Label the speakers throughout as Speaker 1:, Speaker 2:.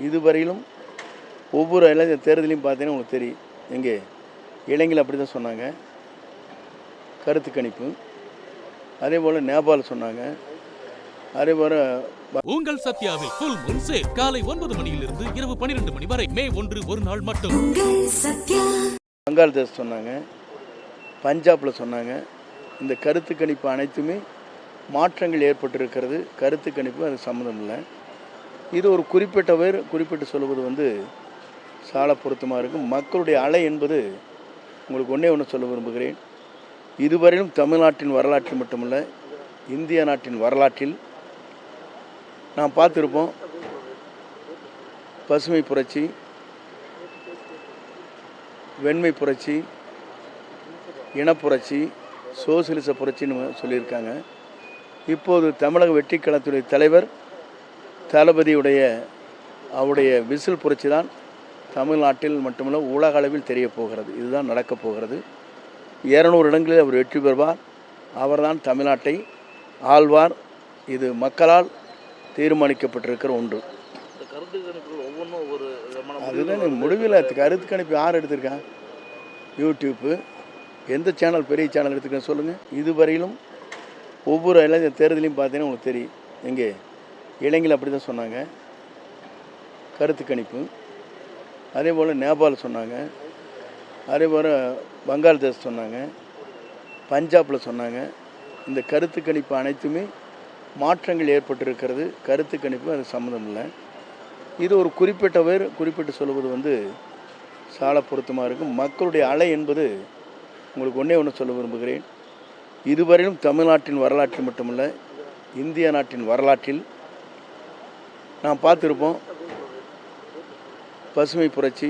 Speaker 1: இதுவரையிலும் ஒவ்வொரு தேர்தலையும் பார்த்தீங்கன்னா உங்களுக்கு தெரியும். எங்கே இளைஞர்கள் அப்படி தான் சொன்னாங்க, கருத்து கணிப்பு. அதேபோல் நேபாள் சொன்னாங்க. அதேபோல்
Speaker 2: உங்கள் சத்யாவில் ஃபுல் மூன் சேல் காலை 9 மணியிலிருந்து இரவு 12 மணி வரை மே 1 ஒரு நாள் மட்டும்.
Speaker 1: வங்காளதேசம் சொன்னாங்க, பஞ்சாபில் சொன்னாங்க. இந்த கருத்து கணிப்பு அனைத்துமே மாற்றங்கள் ஏற்பட்டிருக்கிறது. கருத்து கணிப்பு அது சம்மந்தம் இல்லை. இது ஒரு குறிப்பிட்டு சொல்லுவது சால பொருத்தமாக இருக்கும். மக்களுடைய அலை என்பது உங்களுக்கு ஒன்று சொல்ல விரும்புகிறேன். இதுவரையிலும் தமிழ்நாட்டின் வரலாற்றில் மட்டுமல்ல, இந்திய நாட்டின் வரலாற்றில் நாம் பார்த்துருப்போம். பசுமை புரட்சி, வெண்மை புரட்சி, இனப்புரட்சி, சோசியலிச புரட்சின்னு சொல்லியிருக்காங்க. இப்போது தமிழக வெற்றி கழகத்துடைய தலைவர் தளபதியுடைய அவருடைய விசில் புரட்சி தான் தமிழ்நாட்டில் மட்டுமல்ல உலக அளவில் தெரிய போகிறது. இதுதான் நடக்கப் போகிறது. 200 இடங்களில் அவர் வெற்றி பெறுவார். அவர்தான் தமிழ்நாட்டை ஆள்வார். இது மக்களால் தீர்மானிக்கப்பட்டிருக்கிற ஒன்று.
Speaker 3: கருத்து கணிப்புகள் ஒவ்வொன்றும் ஒவ்வொரு
Speaker 1: அதுதான் முடிவில். கருத்து கணிப்பு யார் எடுத்திருக்கான்? யூடியூப்பு எந்த சேனல் பெரிய சேனல் எடுத்துக்கன்னு சொல்லுங்கள். இதுவரையிலும் ஒவ்வொரு தேர்தலையும் பார்த்தீங்கன்னா உங்களுக்கு தெரியும். எங்கே இளைஞர்கள் அப்படி தான் சொன்னாங்க, கருத்து கணிப்பு. அதேபோல் நேபாள் சொன்னாங்க. அதேபோல் வங்காளதேசம் சொன்னாங்க, பஞ்சாபில் சொன்னாங்க. இந்த கருத்து கணிப்பு அனைத்துமே மாற்றங்கள் ஏற்பட்டிருக்கிறது. கருத்து கணிப்பு அது சம்மந்தம் இல்லை. இது ஒரு குறிப்பிட்டு சொல்லுவது சால பொருத்தமாக இருக்கும். மக்களுடைய அலை என்பது உங்களுக்கு ஒன்று சொல்ல விரும்புகிறேன். இதுவரையிலும் தமிழ்நாட்டின் வரலாற்றில் மட்டுமல்ல, இந்திய நாட்டின் வரலாற்றில் நாம் பார்த்துருப்போம். பசுமை புரட்சி,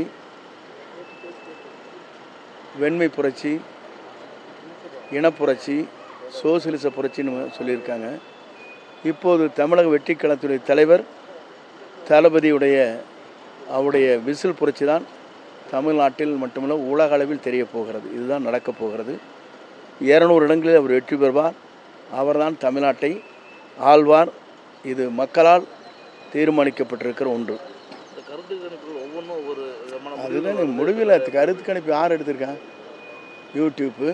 Speaker 1: வெண்மை புரட்சி, இனப்புரட்சி, சோசியலிச புரட்சின்னு சொல்லியிருக்காங்க. இப்போது தமிழக வெற்றி கழகத்துடைய தலைவர் தளபதியுடைய அவருடைய விசில் புரட்சி தான் தமிழ்நாட்டில் மட்டுமல்ல உலக அளவில் தெரிய போகிறது. இதுதான் நடக்கப் போகிறது. 200 இடங்களில் அவர் வெற்றி பெறுவார். அவர்தான் தமிழ்நாட்டை ஆள்வார். இது மக்களால் தீர்மானிக்கப்பட்டிருக்கிற ஒன்று.
Speaker 3: கருத்து கணிப்புகள் ஒவ்வொன்றும் ஒவ்வொரு
Speaker 1: அதுதான் முடிவில். கருத்து கணிப்பு யார் எடுத்திருக்கான்? யூடியூப்பு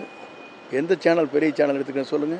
Speaker 1: எந்த சேனல் பெரிய சேனல் எடுத்துக்கன்னு சொல்லுங்கள்.